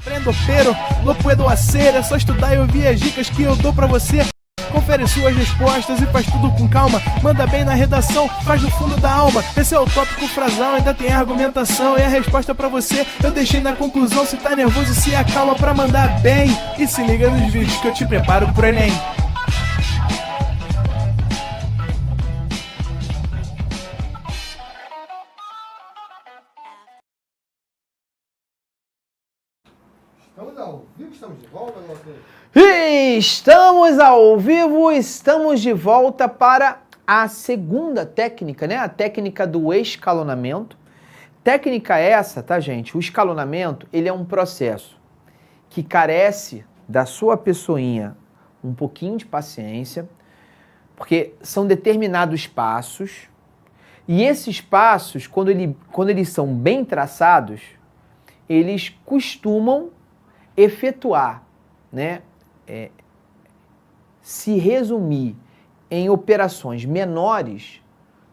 Aprendo, pero não puedo hacer. É só estudar e ouvir as dicas que eu dou pra você. Confere suas respostas e faz tudo com calma. Manda bem na redação, faz do fundo da alma. Esse é o tópico frasal, ainda tem a argumentação e a resposta pra você eu deixei na conclusão. Se tá nervoso, se acalma pra mandar bem. E se liga nos vídeos que eu te preparo pro Enem. Estamos ao vivo, estamos de volta, Estamos ao vivo, estamos de volta para a segunda técnica, né? A técnica do escalonamento. Técnica essa, tá, gente? O escalonamento, ele é um processo que carece da sua pessoinha um pouquinho de paciência, porque são determinados passos, e esses passos, quando eles são bem traçados, eles costumam efetuar, né? Se resumir em operações menores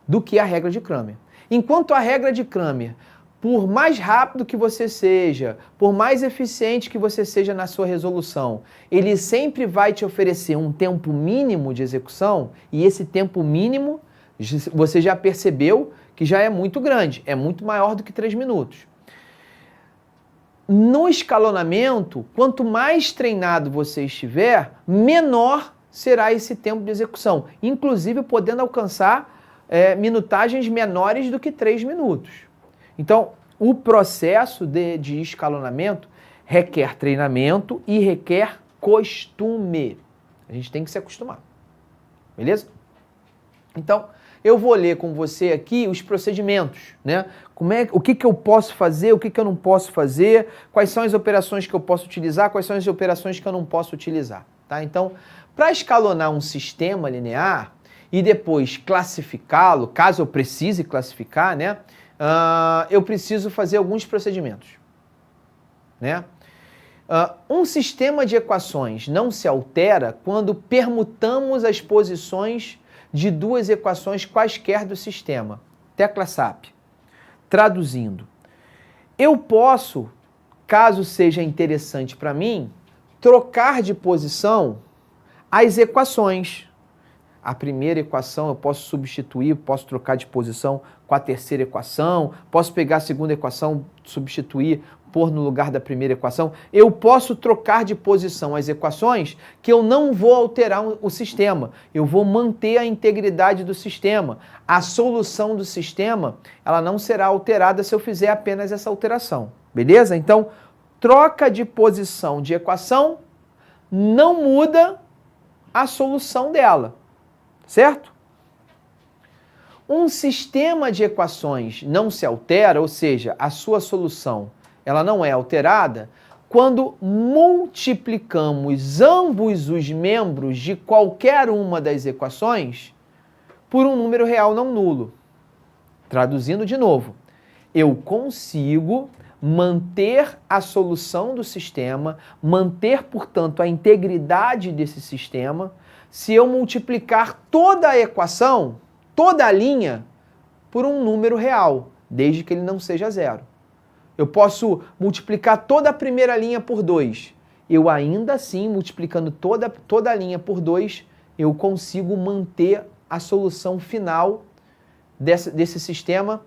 do que a regra de Cramer. Enquanto a regra de Cramer, por mais rápido que você seja, por mais eficiente que você seja na sua resolução, ele sempre vai te oferecer um tempo mínimo de execução, e esse tempo mínimo, você já percebeu que já é muito grande, é muito maior do que 3 minutos. No escalonamento, quanto mais treinado você estiver, menor será esse tempo de execução, inclusive podendo alcançar minutagens menores do que 3 minutos. Então, o processo de escalonamento requer treinamento e requer costume. A gente tem que se acostumar, beleza? Então, eu vou ler com você aqui os procedimentos, né? O que eu posso fazer, o que eu não posso fazer, quais são as operações que eu posso utilizar, quais são as operações que eu não posso utilizar, tá? Então, para escalonar um sistema linear e depois classificá-lo, caso eu precise classificar, né? Eu preciso fazer alguns procedimentos, né? Um sistema de equações não se altera quando permutamos as posições de duas equações quaisquer do sistema. Tecla SAP. Traduzindo, eu posso, caso seja interessante para mim, trocar de posição as equações. A primeira equação eu posso substituir, posso trocar de posição com a terceira equação, posso pegar a segunda equação, substituir, pôr no lugar da primeira equação. Eu posso trocar de posição as equações que eu não vou alterar o sistema. Eu vou manter a integridade do sistema. A solução do sistema, ela não será alterada se eu fizer apenas essa alteração. Beleza? Então, troca de posição de equação não muda a solução dela. Certo? Um sistema de equações não se altera, ou seja, a sua solução ela não é alterada, quando multiplicamos ambos os membros de qualquer uma das equações por um número real não nulo. Traduzindo de novo, eu consigo manter a solução do sistema, manter, portanto, a integridade desse sistema, se eu multiplicar toda a equação, toda a linha, por um número real, desde que ele não seja zero. Eu posso multiplicar toda a primeira linha por 2. Eu ainda assim, multiplicando toda a linha por 2, eu consigo manter a solução final desse sistema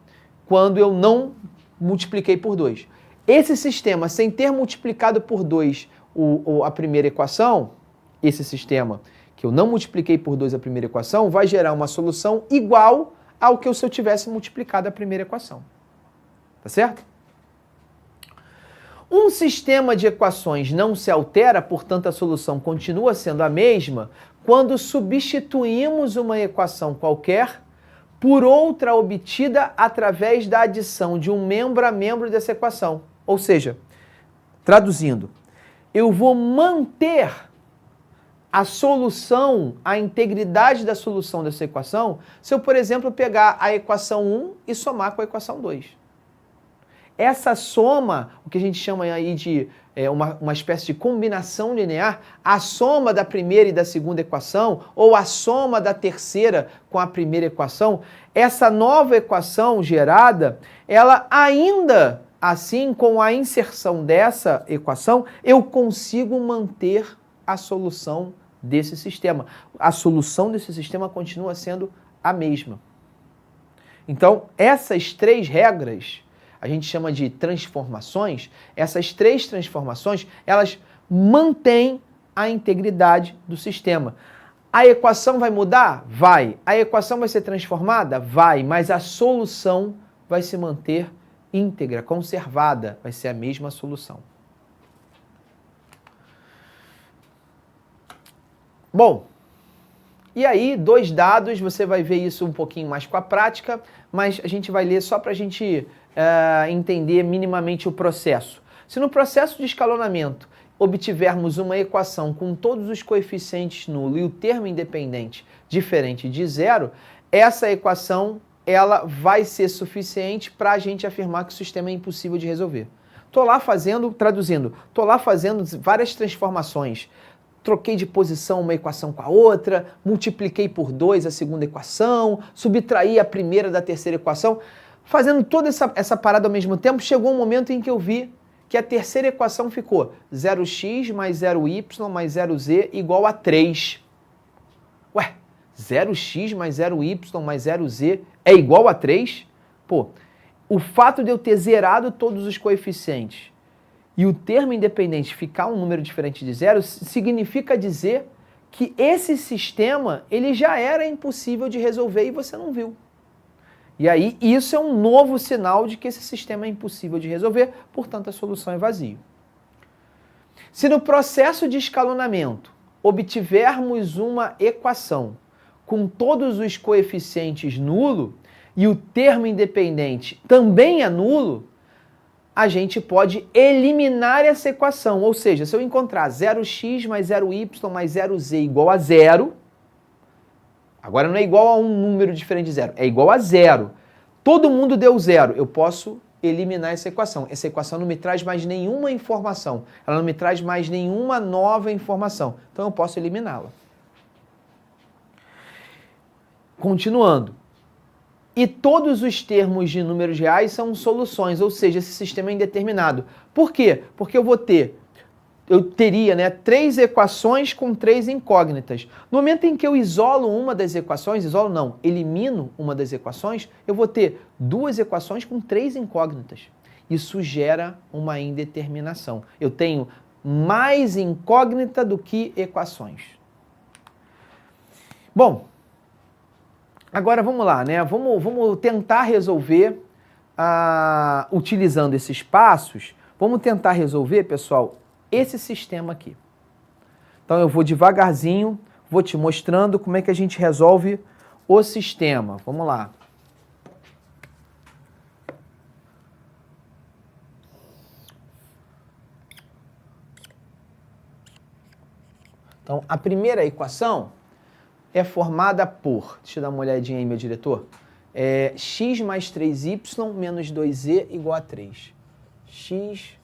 quando eu não multipliquei por 2. Esse sistema, sem ter multiplicado por 2 a primeira equação, esse sistema que eu não multipliquei por 2 a primeira equação, vai gerar uma solução igual ao que se eu tivesse multiplicado a primeira equação. Tá certo? Um sistema de equações não se altera, portanto a solução continua sendo a mesma, quando substituímos uma equação qualquer por outra obtida através da adição de um membro a membro dessa equação. Ou seja, traduzindo, eu vou manter a solução, a integridade da solução dessa equação, se eu, por exemplo, pegar a equação 1 e somar com a equação 2. Essa soma, o que a gente chama aí de uma espécie de combinação linear, a soma da primeira e da segunda equação, ou a soma da terceira com a primeira equação, essa nova equação gerada, ela ainda assim, com a inserção dessa equação, eu consigo manter a solução desse sistema. A solução desse sistema continua sendo a mesma. Então, essas três regras, a gente chama de transformações, essas três transformações, elas mantêm a integridade do sistema. A equação vai mudar? Vai. A equação vai ser transformada? Vai. Mas a solução vai se manter íntegra, conservada. Vai ser a mesma solução. Bom, e aí, 2 dados, você vai ver isso um pouquinho mais com a prática, mas a gente vai ler só para a gente entender minimamente o processo. Se no processo de escalonamento obtivermos uma equação com todos os coeficientes nulos e o termo independente diferente de zero, essa equação ela vai ser suficiente para a gente afirmar que o sistema é impossível de resolver. Estou lá fazendo, traduzindo, estou lá fazendo várias transformações. Troquei de posição uma equação com a outra, multipliquei por 2 a segunda equação, subtraí a primeira da terceira equação. Fazendo toda essa parada ao mesmo tempo, chegou um momento em que eu vi que a terceira equação ficou 0x mais 0y mais 0z igual a 3. Ué, 0x mais 0y mais 0z é igual a 3? Pô, o fato de eu ter zerado todos os coeficientes e o termo independente ficar um número diferente de zero, significa dizer que esse sistema ele já era impossível de resolver e você não viu. E aí isso é um novo sinal de que esse sistema é impossível de resolver, portanto a solução é vazio. Se no processo de escalonamento obtivermos uma equação com todos os coeficientes nulo e o termo independente também é nulo, a gente pode eliminar essa equação. Ou seja, se eu encontrar 0x mais 0y mais 0z igual a 0, agora não é igual a um número diferente de 0, é igual a 0. Todo mundo deu 0, eu posso eliminar essa equação. Essa equação não me traz mais nenhuma informação, ela não me traz mais nenhuma nova informação, então eu posso eliminá-la. Continuando. E todos os termos de números reais são soluções, ou seja, esse sistema é indeterminado. Por quê? Porque eu teria, né, 3 equações com 3 incógnitas. No momento em que eu isolo uma das equações, elimino uma das equações, eu vou ter 2 equações com 3 incógnitas. Isso gera uma indeterminação. Eu tenho mais incógnita do que equações. Bom, agora vamos lá, né? Vamos tentar resolver, utilizando esses passos, vamos tentar resolver, pessoal, esse sistema aqui. Então eu vou devagarzinho, vou te mostrando como é que a gente resolve o sistema. Vamos lá. Então a primeira equação é formada por, deixa eu dar uma olhadinha aí, meu diretor, x mais 3y menos 2z igual a 3. X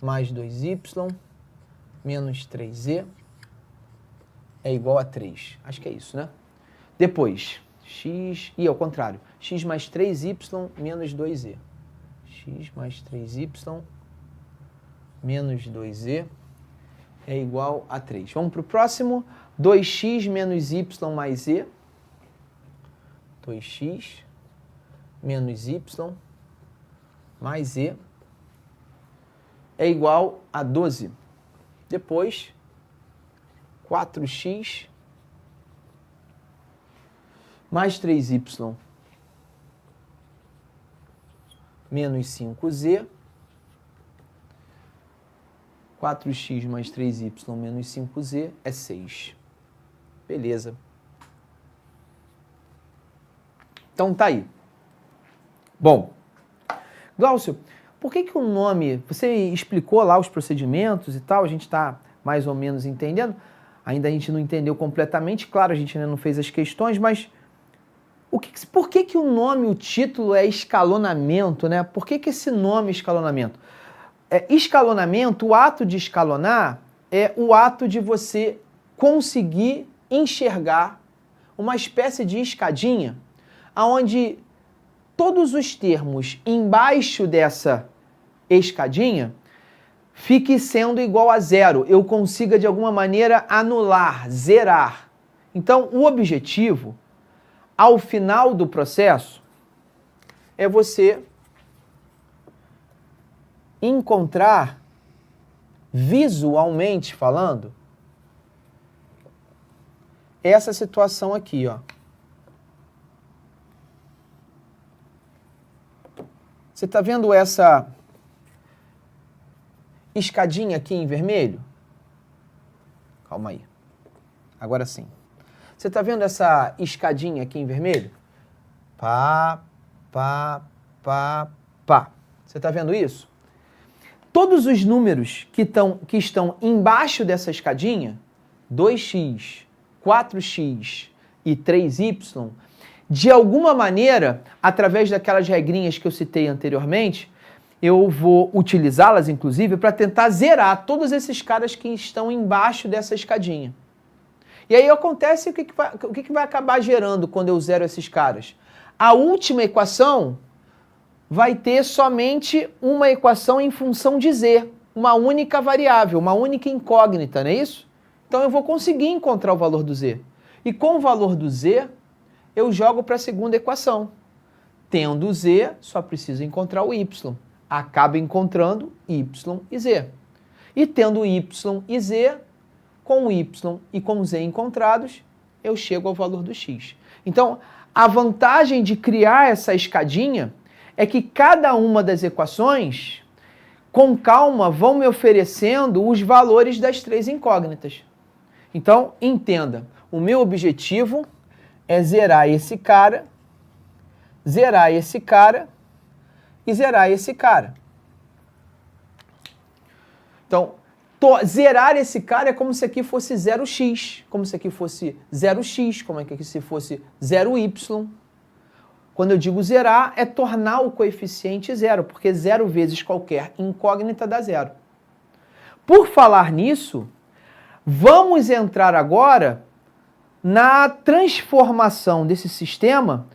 mais 2y menos 3z é igual a 3. Acho que é isso, né? Depois, ao contrário, x mais 3y menos 2z. X mais 3y menos 2z é igual a 3. Vamos para o próximo. 2x menos y mais z. 2x menos y mais z é igual a 12. Depois, 4x mais 3y menos 5z. 4x mais 3y menos 5z é 6. Beleza. Então tá aí. Bom, Glaucio, por que o nome... Você explicou lá os procedimentos e tal, a gente está mais ou menos entendendo. Ainda a gente não entendeu completamente, claro, a gente ainda não fez as questões, mas por que o nome, o título é escalonamento, né? Por que esse nome é escalonamento? Escalonamento, o ato de escalonar é o ato de você conseguir enxergar uma espécie de escadinha onde todos os termos embaixo dessa escadinha fique sendo igual a zero. Eu consiga, de alguma maneira, anular, zerar. Então, o objetivo, ao final do processo, é você encontrar, visualmente falando, essa situação aqui, ó. Você está vendo essa escadinha aqui em vermelho? Calma aí. Agora sim. Você está vendo essa escadinha aqui em vermelho? Pá, pá, pá, pá. Você está vendo isso? Todos os números que estão embaixo dessa escadinha, 2x, 4x e 3y, de alguma maneira, através daquelas regrinhas que eu citei anteriormente, eu vou utilizá-las, inclusive, para tentar zerar todos esses caras que estão embaixo dessa escadinha. E aí acontece o que vai acabar gerando quando eu zero esses caras? A última equação vai ter somente uma equação em função de z, uma única variável, uma única incógnita, não é isso? Então eu vou conseguir encontrar o valor do z. E com o valor do z, eu jogo para a segunda equação. Tendo z, só preciso encontrar o y. Acabo encontrando y e z. E tendo y e z, com y e com z encontrados, eu chego ao valor do x. Então, a vantagem de criar essa escadinha é que cada uma das equações, com calma, vão me oferecendo os valores das três incógnitas. Então, entenda, o meu objetivo é zerar esse cara e zerar esse cara. Então, zerar esse cara é como se aqui fosse 0x, como se aqui fosse 0x, como se fosse 0y. Quando eu digo zerar, é tornar o coeficiente zero, porque 0 vezes qualquer incógnita dá zero. Por falar nisso, vamos entrar agora na transformação desse sistema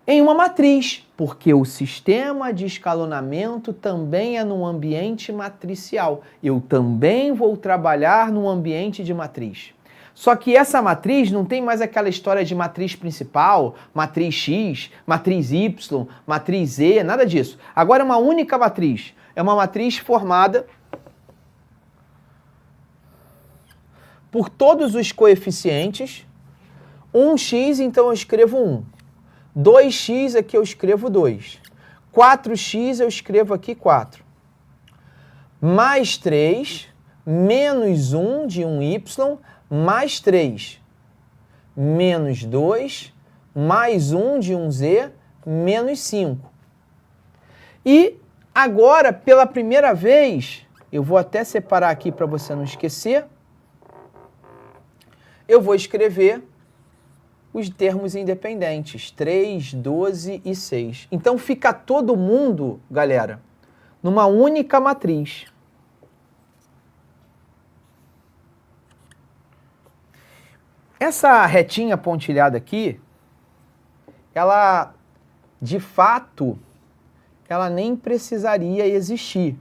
em uma matriz, porque o sistema de escalonamento também é num ambiente matricial. Eu também vou trabalhar num ambiente de matriz. Só que essa matriz não tem mais aquela história de matriz principal, matriz X, matriz Y, matriz Z, nada disso. Agora é uma única matriz. É uma matriz formada por todos os coeficientes. 1x, então eu escrevo 1. 2x, aqui eu escrevo 2. 4x, eu escrevo aqui 4. Mais 3, menos 1 de 1y, mais 3. Menos 2, mais 1 de 1z, menos 5. E agora, pela primeira vez, eu vou até separar aqui para você não esquecer, eu vou escrever os termos independentes, 3, 12 e 6. Então fica todo mundo, galera, numa única matriz. Essa retinha pontilhada aqui, ela, de fato, ela nem precisaria existir.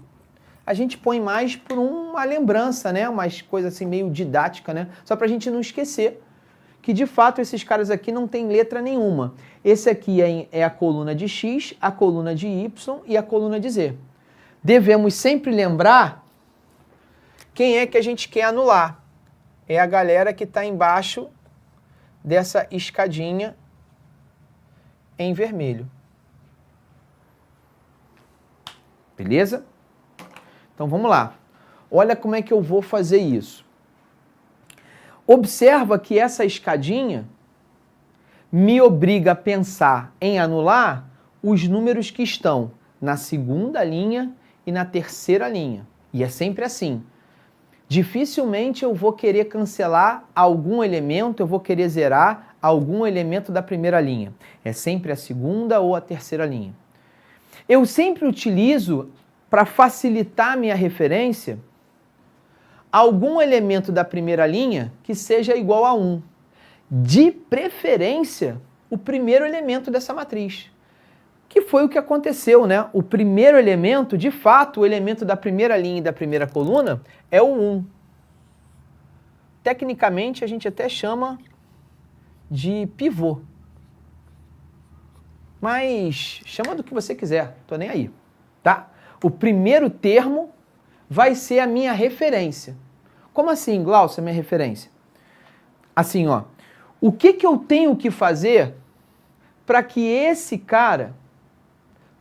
A gente põe mais por uma lembrança, né? Uma coisa assim meio didática, né? Só para a gente não esquecer que, de fato, esses caras aqui não tem letra nenhuma. Esse aqui é a coluna de X, a coluna de Y e a coluna de Z. Devemos sempre lembrar quem é que a gente quer anular. É a galera que está embaixo dessa escadinha em vermelho. Beleza? Então vamos lá. Olha como é que eu vou fazer isso. Observa que essa escadinha me obriga a pensar em anular os números que estão na segunda linha e na terceira linha. E é sempre assim. Dificilmente eu vou querer cancelar algum elemento, eu vou querer zerar algum elemento da primeira linha. É sempre a segunda ou a terceira linha. Eu sempre utilizo, para facilitar a minha referência, algum elemento da primeira linha que seja igual a 1. De preferência, o primeiro elemento dessa matriz. Que foi o que aconteceu, né? O primeiro elemento, de fato, o elemento da primeira linha e da primeira coluna é o 1. Tecnicamente, a gente até chama de pivô. Mas chama do que você quiser, tô nem aí, tá? O primeiro termo vai ser a minha referência. Como assim, Glaucio, a minha referência? Assim, ó, o que eu tenho que fazer para que esse cara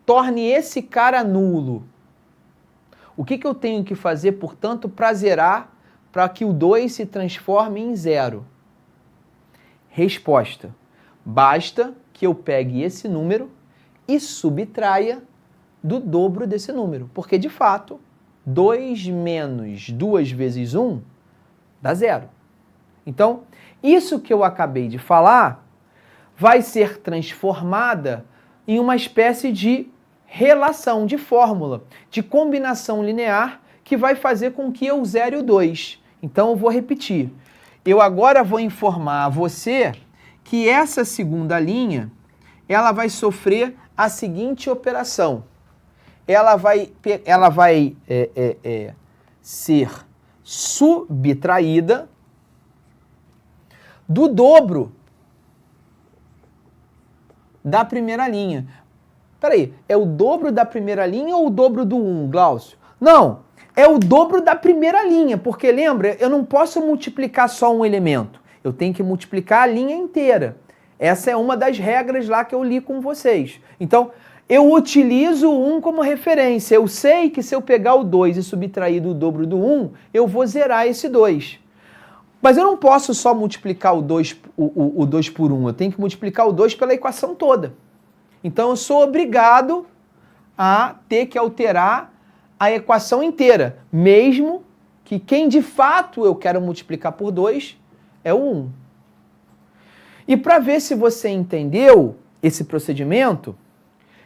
torne esse cara nulo? O que eu tenho que fazer, portanto, para zerar, para que o 2 se transforme em 0? Resposta: basta que eu pegue esse número e subtraia do dobro desse número. Porque, de fato, 2 menos 2 vezes 1 dá 0. Então, isso que eu acabei de falar vai ser transformada em uma espécie de relação, de fórmula, de combinação linear que vai fazer com que eu zere o 2. Então, eu vou repetir. Eu agora vou informar a você que essa segunda linha, ela vai sofrer a seguinte operação. Ela vai ser subtraída do dobro da primeira linha. Peraí, é o dobro da primeira linha ou o dobro do 1, Glaucio? Não, é o dobro da primeira linha, porque lembra, eu não posso multiplicar só um elemento. Eu tenho que multiplicar a linha inteira. Essa é uma das regras lá que eu li com vocês. Então, eu utilizo o 1 como referência. Eu sei que se eu pegar o 2 e subtrair do dobro do 1, eu vou zerar esse 2. Mas eu não posso só multiplicar o 2 por 1. Eu tenho que multiplicar o 2 pela equação toda. Então, eu sou obrigado a ter que alterar a equação inteira, mesmo que quem de fato eu quero multiplicar por 2 é o 1. E para ver se você entendeu esse procedimento,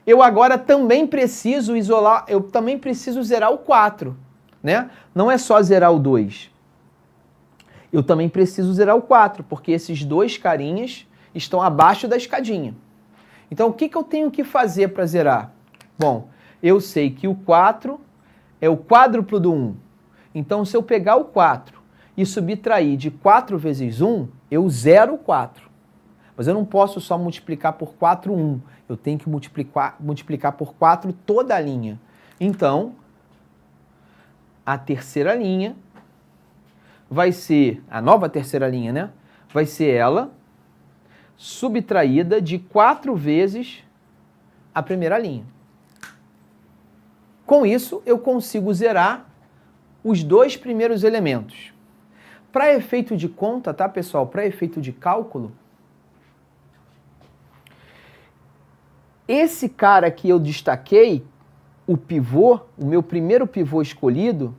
eu agora também preciso isolar, eu também preciso zerar o 4, né? Não é só zerar o 2. Eu também preciso zerar o 4, porque esses dois carinhas estão abaixo da escadinha. Então, o que eu tenho que fazer para zerar? Bom, eu sei que o 4 é o quádruplo do 1. Então, se eu pegar o 4 e subtrair de 4 vezes 1, eu zero o 4. Mas eu não posso só multiplicar por 4, 1. Eu tenho que multiplicar por 4 toda a linha. Então, a terceira linha vai ser, a nova terceira linha, né? Vai ser ela subtraída de 4 vezes a primeira linha. Com isso, eu consigo zerar os dois primeiros elementos. Para efeito de conta, tá, pessoal? Para efeito de cálculo, esse cara que eu destaquei, o pivô, o meu primeiro pivô escolhido,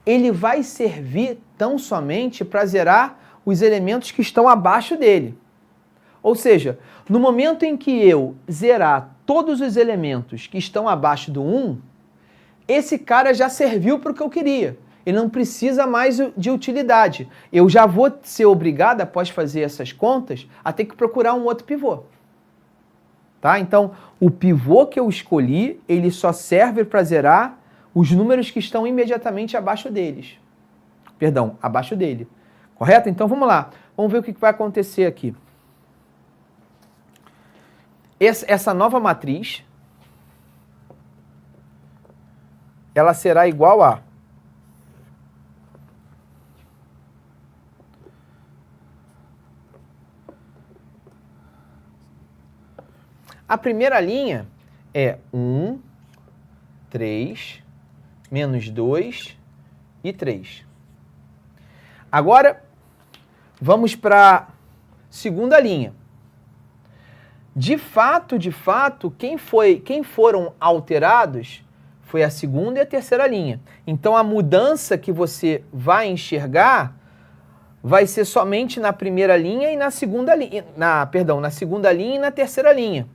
ele vai servir tão somente para zerar os elementos que estão abaixo dele. Ou seja, no momento em que eu zerar todos os elementos que estão abaixo do 1, esse cara já serviu para o que eu queria. Ele não precisa mais de utilidade. Eu já vou ser obrigado, após fazer essas contas, a ter que procurar um outro pivô. Tá? Então, o pivô que eu escolhi, ele só serve para zerar os números que estão imediatamente abaixo deles. Perdão, abaixo dele. Correto? Então, vamos lá. Vamos ver o que vai acontecer aqui. Essa nova matriz, ela será igual a a primeira linha é 1, 3, menos 2 e 3. Agora, vamos para a segunda linha. De fato, quem foram alterados foi a segunda e a terceira linha. Então, a mudança que você vai enxergar vai ser somente na primeira linha e na segunda linha. Na segunda linha e na terceira linha.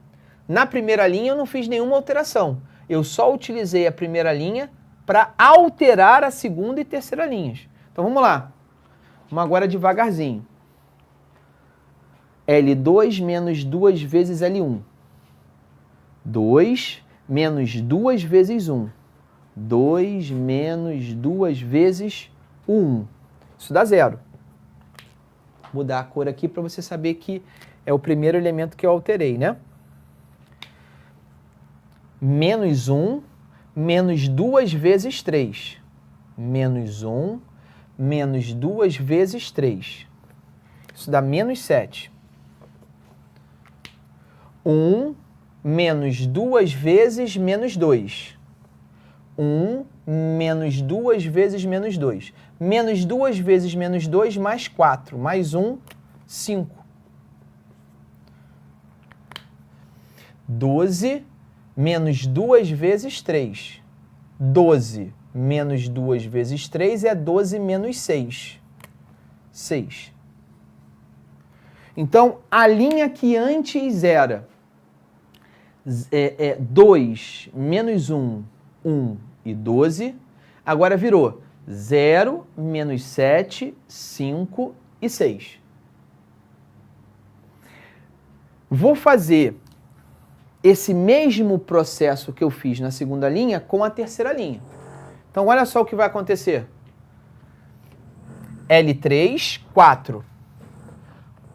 Na primeira linha eu não fiz nenhuma alteração. Eu só utilizei a primeira linha para alterar a segunda e terceira linhas. Então vamos lá. Vamos agora devagarzinho. L2 menos 2 vezes L1. 2 menos 2 vezes 1. 2 menos 2 vezes 1. Isso dá 0. Vou mudar a cor aqui para você saber que é o primeiro elemento que eu alterei, né? Menos 1, menos 2 vezes 3. Menos 1, menos 2 vezes 3. Isso dá menos 7. 1 menos 2 vezes menos 2. 1 menos 2 vezes menos 2. Menos 2 vezes menos 2 mais 4. Mais 1, 5. 12 menos 2 vezes 3. 12 menos 2 vezes 3 é 12 menos 6. 6. Então, a linha que antes era 2 menos 1, 1 e 12, agora virou 0, menos 7, 5 e 6. Vou fazer esse mesmo processo que eu fiz na segunda linha com a terceira linha. Então, olha só o que vai acontecer. L3, 4.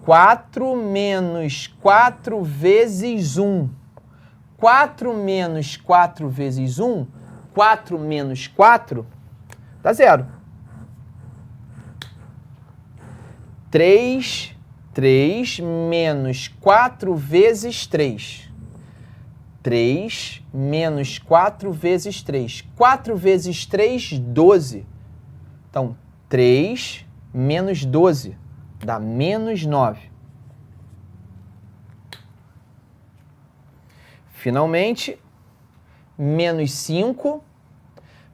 4 menos 4 vezes 1. 4 menos 4 vezes 1, 4 menos 4, dá 0. 3 menos 4 vezes 3. 3 menos 4 vezes 3. 4 vezes 3, 12. Então, 3 menos 12 dá menos 9. Finalmente, menos 5,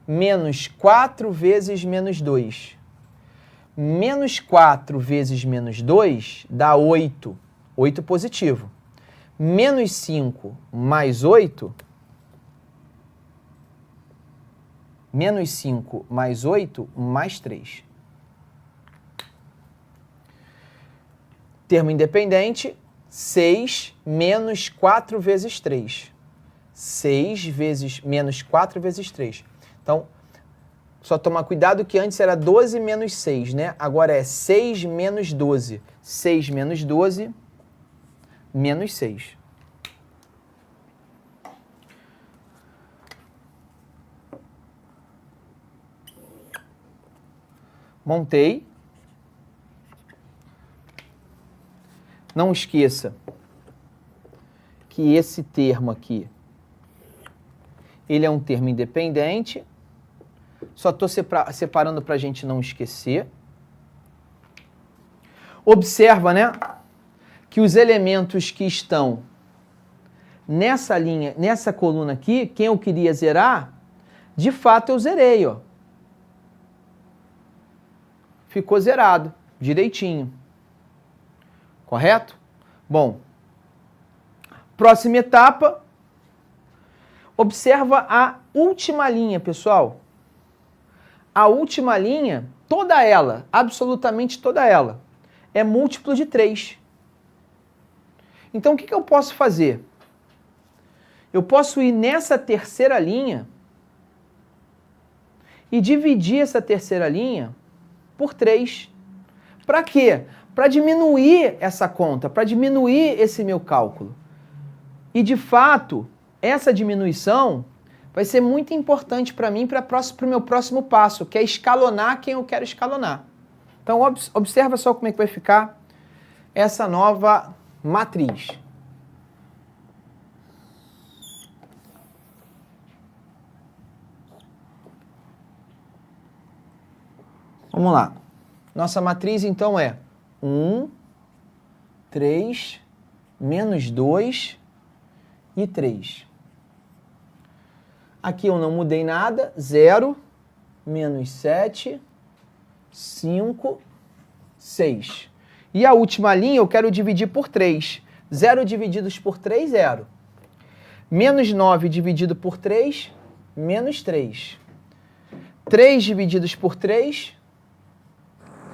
menos 4 vezes menos 2. Menos 4 vezes menos 2 dá 8. 8 positivo. Menos 5 mais 8. Menos 5 mais 8 mais 3. Termo independente, 6 menos 4 vezes 3. 6 vezes menos 4 vezes 3. Então, só tomar cuidado que antes era 12 menos 6, né? Agora é 6 menos 12. 6 menos 12, menos 6. Montei. Não esqueça que esse termo aqui, ele é um termo independente. Só estou separando para a gente não esquecer. Observa, né, que os elementos que estão nessa linha, nessa coluna aqui, quem eu queria zerar, de fato eu zerei, ó. Ficou zerado, direitinho. Correto? Bom, próxima etapa, observa a última linha, pessoal. A última linha, toda ela, absolutamente toda ela, é múltiplo de 3. Então, o que eu posso fazer? Eu posso ir nessa terceira linha e dividir essa terceira linha por 3. Para quê? Para diminuir essa conta, para diminuir esse meu cálculo. E, de fato, essa diminuição vai ser muito importante para mim, para o meu próximo passo, que é escalonar quem eu quero escalonar. Então, observa só como é que vai ficar essa nova matriz. Vamos lá. Nossa matriz, então, é 1, 3, menos 2 e 3. Aqui eu não mudei nada. 0, menos 7, 5, 6. E a última linha eu quero dividir por 3. 0 divididos por 3, 0. Menos 9 dividido por 3, menos 3. 3 divididos por 3,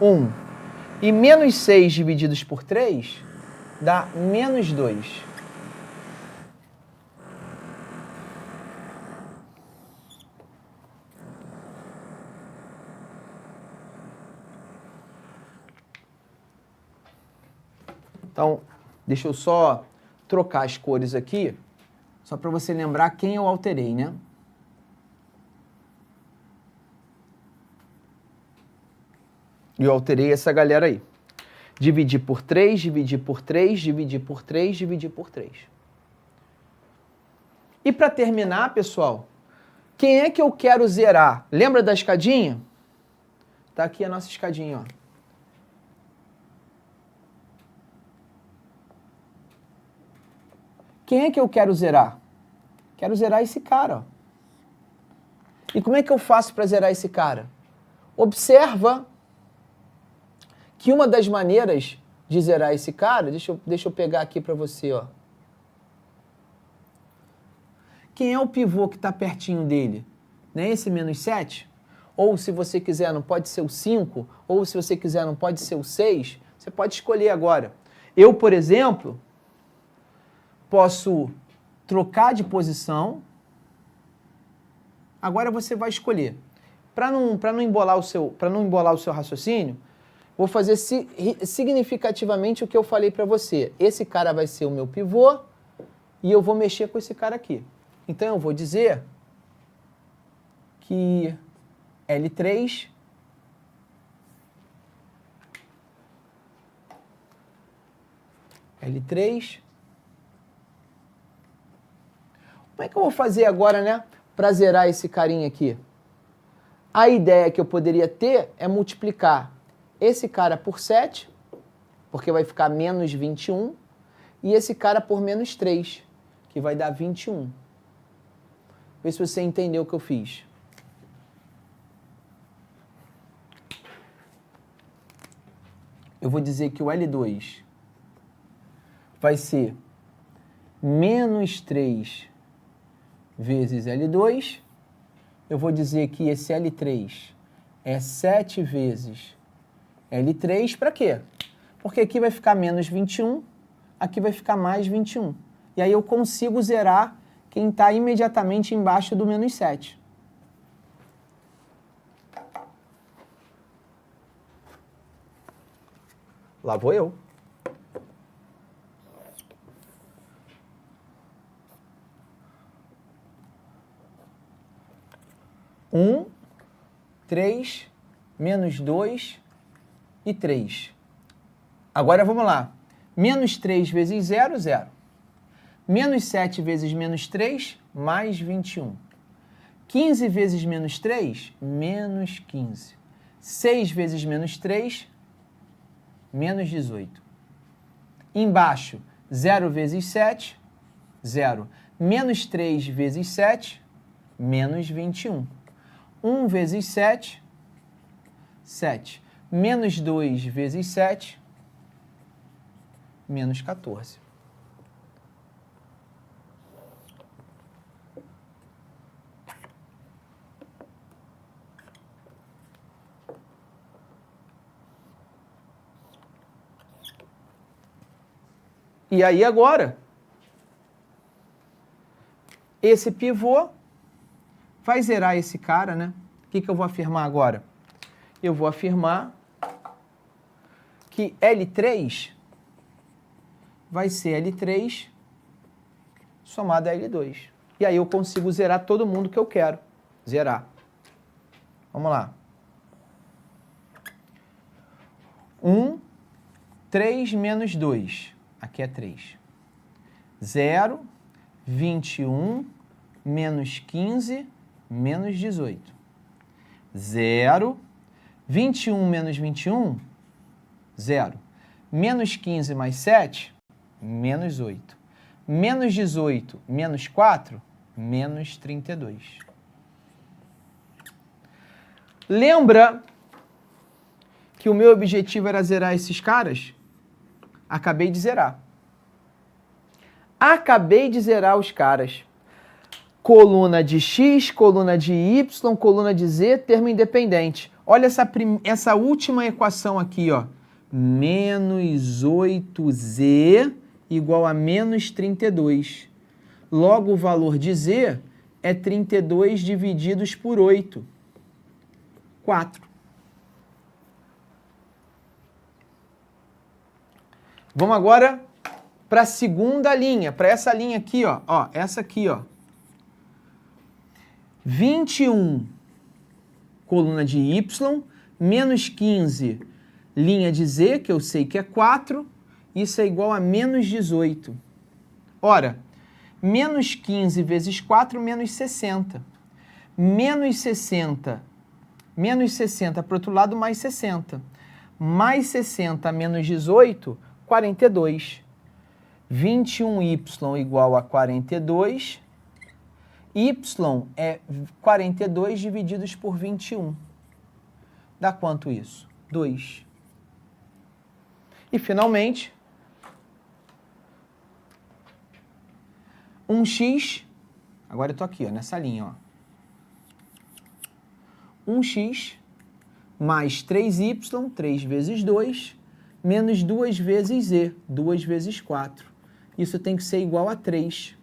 1. E menos 6 divididos por 3 dá menos 2. Então, deixa eu só trocar as cores aqui, só para você lembrar quem eu alterei, né? E eu alterei essa galera aí. Dividir por 3, dividir por 3, dividir por 3, dividir por 3. E para terminar, pessoal, quem é que eu quero zerar? Lembra da escadinha? Tá aqui a nossa escadinha, ó. Quem é que eu quero zerar? Quero zerar esse cara, ó. E como é que eu faço para zerar esse cara? Observa que uma das maneiras de zerar esse cara, deixa eu pegar aqui para você, ó. Quem é o pivô que está pertinho dele? Não é esse menos 7? Ou se você quiser, não pode ser o 5, ou se você quiser, não pode ser o 6, você pode escolher agora. Eu, por exemplo, posso trocar de posição. Agora você vai escolher. Para não embolar o seu raciocínio, vou fazer significativamente o que eu falei para você. Esse cara vai ser o meu pivô e eu vou mexer com esse cara aqui. Então eu vou dizer que L3 Como é que eu vou fazer agora, né, para zerar esse carinha aqui? A ideia que eu poderia ter é multiplicar esse cara por 7, porque vai ficar menos 21, e esse cara por menos 3, que vai dar 21. Vê se você entendeu o que eu fiz. Eu vou dizer que o L2 vai ser menos 3 vezes L2. Eu vou dizer que esse L3 é 7 vezes L3. Para quê? Porque aqui vai ficar menos 21, aqui vai ficar mais 21. E aí eu consigo zerar quem está imediatamente embaixo do menos 7. Lá vou eu. Um, 3, menos 2 e 3. Agora vamos lá. Menos 3 vezes 0, 0. Menos 7 vezes menos 3, mais 21. 15 vezes menos 3, menos 15. 6 vezes menos 3, menos 18. Embaixo, 0 vezes 7, 0. Menos 3 vezes 7, menos 21. 1 vezes 7, 7. Menos 2 vezes 7, menos 14. E aí agora, esse pivô vai zerar esse cara, né? O que eu vou afirmar agora? Eu vou afirmar que L3 vai ser L3 somado a L2. E aí eu consigo zerar todo mundo que eu quero zerar. Vamos lá. 1, 3 menos 2. Aqui é 3. 0, 21, menos 15, menos 18. 0, 21 menos 21, 0. Menos 15 mais 7, menos 8. Menos 18, menos 4, menos 32. Lembra que o meu objetivo era zerar esses caras? Acabei de zerar. Acabei de zerar os caras. Coluna de X, coluna de Y, coluna de Z, termo independente. Olha essa última equação aqui, ó. Menos 8Z igual a menos 32. Logo, o valor de Z é 32 divididos por 8. 4. Vamos agora para a segunda linha, para essa linha aqui, ó. Ó, essa aqui, ó. 21, coluna de Y, menos 15, linha de Z, que eu sei que é 4, isso é igual a menos 18. Ora, menos 15 vezes 4, menos 60. Menos 60 para o outro lado, mais 60. Mais 60 menos 18, 42. 21y igual a 42. Y é 42 divididos por 21. Dá quanto isso? 2. E, finalmente, 1x, agora eu estou aqui, ó, nessa linha, ó. 1x mais 3y, 3 vezes 2, menos 2 vezes z, 2 vezes 4. Isso tem que ser igual a 3.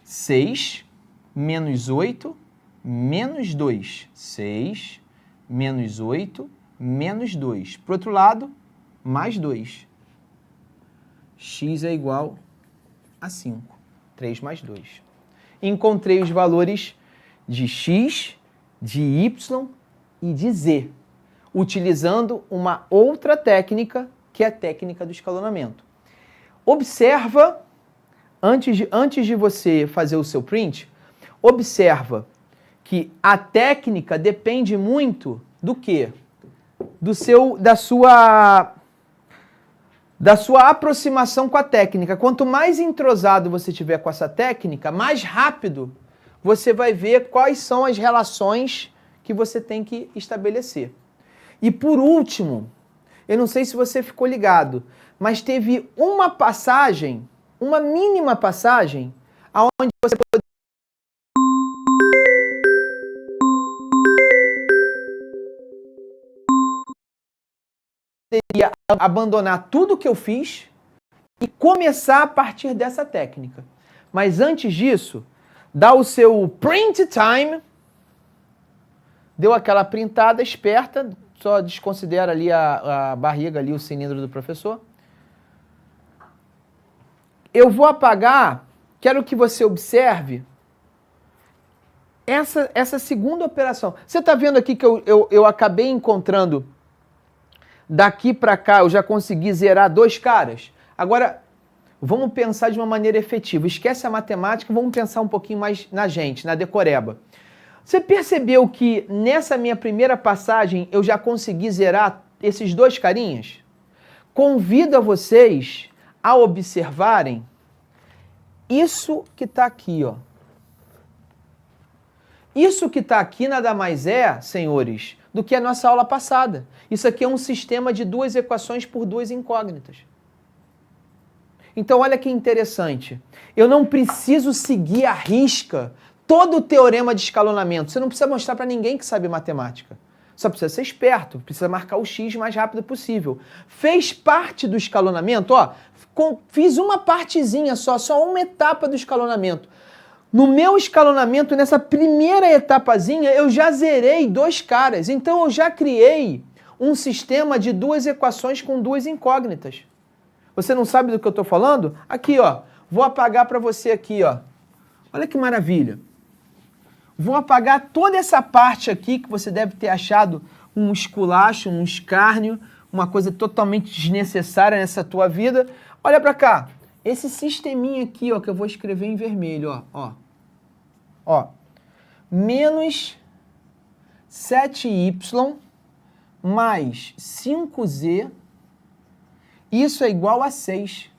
6 menos 8, menos 2. 6 menos 8, menos 2. Para o outro lado, mais 2. X é igual a 5. 3 mais 2. Encontrei os valores de x, de y e de z, utilizando uma outra técnica, que é a técnica do escalonamento. Observa, antes de você fazer o seu print, observa que a técnica depende muito do quê? Da sua aproximação com a técnica. Quanto mais entrosado você tiver com essa técnica, mais rápido você vai ver quais são as relações que você tem que estabelecer. E por último, eu não sei se você ficou ligado, mas teve uma passagem, uma mínima passagem, aonde você poderia abandonar tudo que eu fiz e começar a partir dessa técnica. Mas antes disso, dá o seu print time, deu aquela printada esperta, só desconsidera ali a barriga, ali o cilindro do professor. Eu vou apagar, quero que você observe essa segunda operação. Você está vendo aqui que eu acabei encontrando, daqui para cá eu já consegui zerar 2 caras? Agora, vamos pensar de uma maneira efetiva. Esquece a matemática, vamos pensar um pouquinho mais na gente, na decoreba. Você percebeu que nessa minha primeira passagem eu já consegui zerar esses 2 carinhas? Convido a vocês a observarem isso que está aqui, ó. Isso que está aqui nada mais é, senhores, do que a nossa aula passada. Isso aqui é um sistema de 2 equações por 2 incógnitas. Então, olha que interessante. Eu não preciso seguir à risca todo o teorema de escalonamento. Você não precisa mostrar para ninguém que sabe matemática. Só precisa ser esperto, precisa marcar o X o mais rápido possível. Fez parte do escalonamento, ó, fiz uma partezinha só uma etapa do escalonamento. No meu escalonamento, nessa primeira etapazinha, eu já zerei 2 caras. Então, eu já criei um sistema de 2 equações com 2 incógnitas. Você não sabe do que eu estou falando? Aqui, ó. Vou apagar para você aqui, ó. Olha que maravilha. Vou apagar toda essa parte aqui que você deve ter achado um esculacho, um escárnio, uma coisa totalmente desnecessária nessa tua vida. Olha para cá. Esse sisteminha aqui, ó, que eu vou escrever em vermelho, ó. Ó. Menos 7y mais 5z. Isso é igual a 6.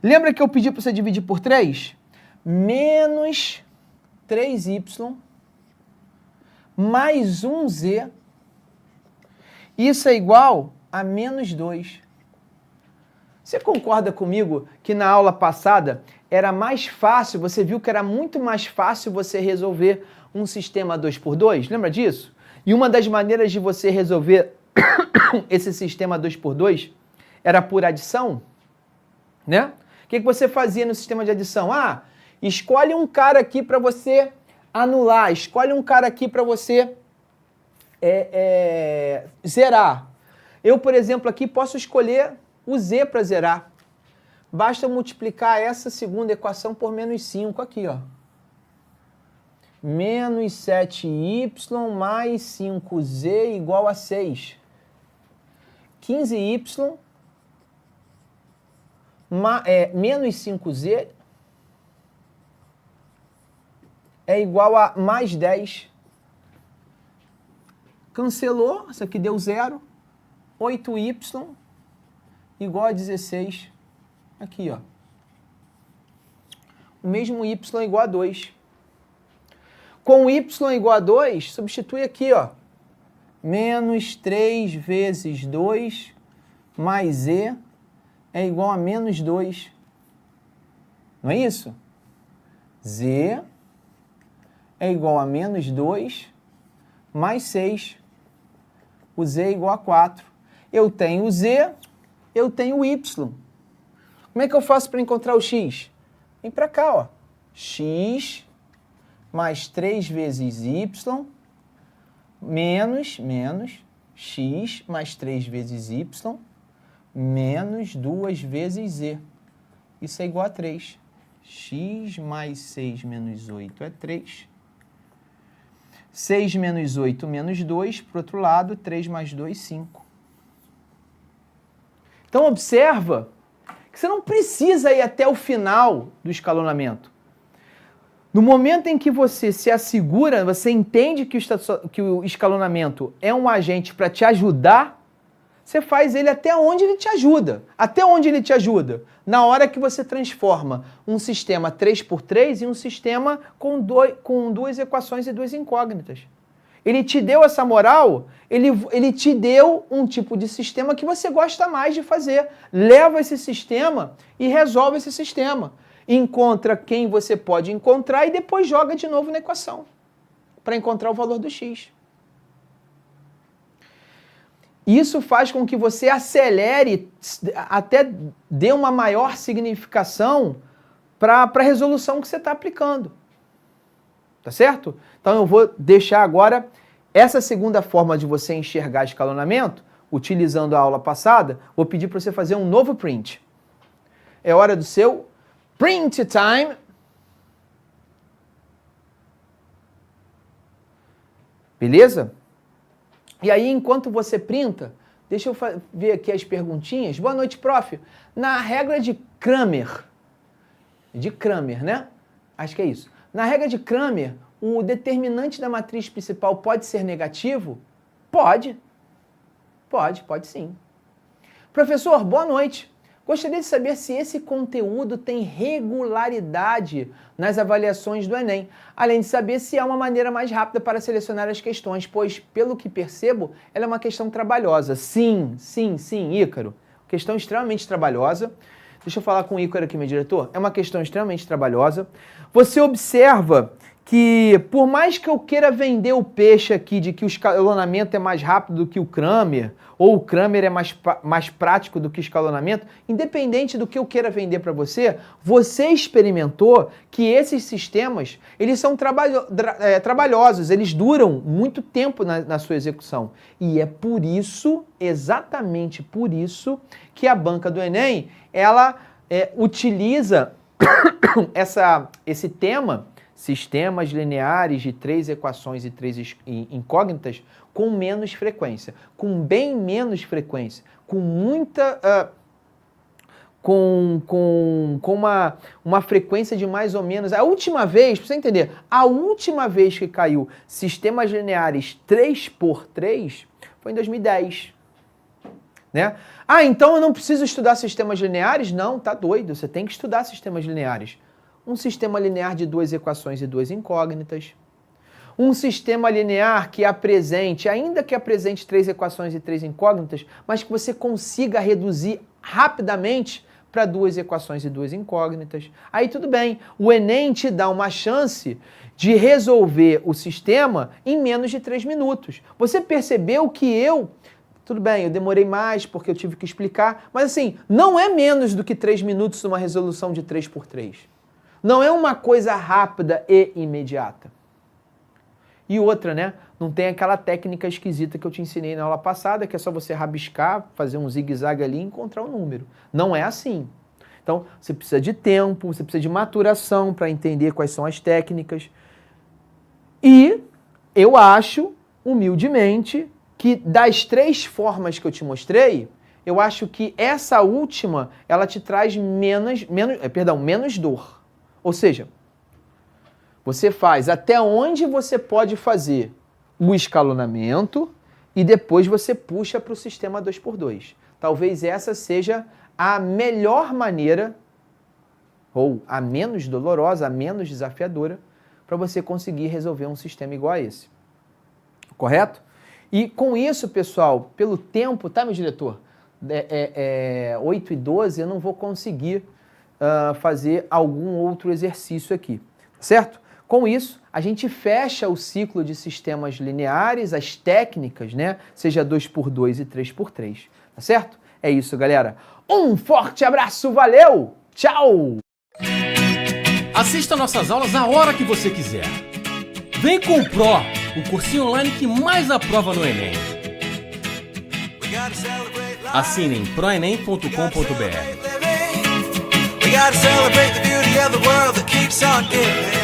Lembra que eu pedi para você dividir por 3? Menos 3y mais 1z. Isso é igual a menos 2. Você concorda comigo que na aula passada era mais fácil, você viu que era muito mais fácil você resolver um sistema 2x2? Lembra disso? E uma das maneiras de você resolver esse sistema 2x2 era por adição, né? O que você fazia no sistema de adição? Ah, escolhe um cara aqui para você anular, escolhe um cara aqui para você zerar. Eu, por exemplo, aqui posso escolher o z para zerar. Basta multiplicar essa segunda equação por menos 5 aqui, ó. Menos 7y mais 5z igual a 6. 15y menos 5z é igual a mais 10. Cancelou, isso aqui deu 0. 8y igual a 16. Aqui, ó. O mesmo y igual a 2. Com y igual a 2, substitui aqui, ó. Menos 3 vezes 2 mais z é igual a menos 2. Não é isso? Z é igual a menos 2 mais 6. O z é igual a 4. Eu tenho o z, eu tenho o y. Como é que eu faço para encontrar o x? Vem para cá, ó. X mais 3 vezes y menos x mais 3 vezes y menos 2 vezes z. Isso é igual a 3. X mais 6 menos 8 é 3. 6 menos 8 menos 2, para o outro lado, 3 mais 2, 5. Então, observa que você não precisa ir até o final do escalonamento. No momento em que você se assegura, você entende que o escalonamento é um agente para te ajudar, você faz ele até onde ele te ajuda. Até onde ele te ajuda? Na hora que você transforma um sistema 3x3 em um sistema com duas equações e duas incógnitas. Ele te deu essa moral, ele te deu um tipo de sistema que você gosta mais de fazer. Leva esse sistema e resolve esse sistema. Encontra quem você pode encontrar e depois joga de novo na equação para encontrar o valor do x. Isso faz com que você acelere, até dê uma maior significação para a resolução que você está aplicando. Tá certo? Então eu vou deixar agora essa segunda forma de você enxergar escalonamento, utilizando a aula passada, vou pedir para você fazer um novo print. É hora do seu print time. Beleza? E aí, enquanto você printa, deixa eu ver aqui as perguntinhas. Boa noite, prof. Na regra de Cramer, né? Acho que é isso. Na regra de Cramer, o determinante da matriz principal pode ser negativo? Pode. Pode sim. Professor, boa noite. Gostaria de saber se esse conteúdo tem regularidade nas avaliações do Enem, além de saber se há uma maneira mais rápida para selecionar as questões, pois, pelo que percebo, ela é uma questão trabalhosa. Sim, Ícaro. Questão extremamente trabalhosa. Deixa eu falar com o Ícaro aqui, meu diretor. É uma questão extremamente trabalhosa. Você observa que, por mais que eu queira vender o peixe aqui de que o escalonamento é mais rápido do que o Cramer, ou o Cramer é mais prático do que o escalonamento, independente do que eu queira vender para você, você experimentou que esses sistemas, eles são trabalhosos, eles duram muito tempo na sua execução. E é por isso, exatamente por isso, que a banca do Enem, ela utiliza esse tema, sistemas lineares de 3 equações e 3 incógnitas, com menos frequência, com bem menos frequência, com muita... com uma frequência de mais ou menos... A última vez, para você entender, a última vez que caiu sistemas lineares 3x3 foi em 2010. Né? Ah, então eu não preciso estudar sistemas lineares? Não, tá doido, você tem que estudar sistemas lineares. Um sistema linear de 2 equações e 2 incógnitas. Um sistema linear que apresente, ainda que apresente 3 equações e 3 incógnitas, mas que você consiga reduzir rapidamente para 2 equações e 2 incógnitas. Aí tudo bem, o Enem te dá uma chance de resolver o sistema em menos de 3 minutos. Você percebeu que tudo bem, eu demorei mais porque eu tive que explicar, mas assim, não é menos do que 3 minutos numa resolução de 3x3. Não é uma coisa rápida e imediata. E outra, né? Não tem aquela técnica esquisita que eu te ensinei na aula passada, que é só você rabiscar, fazer um zigue-zague ali e encontrar o número. Não é assim. Então, você precisa de tempo, você precisa de maturação para entender quais são as técnicas. E eu acho, humildemente, que das 3 formas que eu te mostrei, eu acho que essa última, ela te traz menos dor. Ou seja, você faz até onde você pode fazer o escalonamento e depois você puxa para o sistema 2x2. Talvez essa seja a melhor maneira, ou a menos dolorosa, a menos desafiadora, para você conseguir resolver um sistema igual a esse. Correto? E com isso, pessoal, pelo tempo, tá, meu diretor? 8:12, eu não vou conseguir fazer algum outro exercício aqui, certo? Com isso, a gente fecha o ciclo de sistemas lineares, as técnicas, né? Seja 2x2 e 3x3, tá certo? É isso, galera. Um forte abraço, valeu! Tchau! Assista nossas aulas a hora que você quiser. Vem com o Pro, o cursinho online que mais aprova no Enem. Assine em proenem.com.br. We gotta celebrate the beauty of the world that keeps on giving.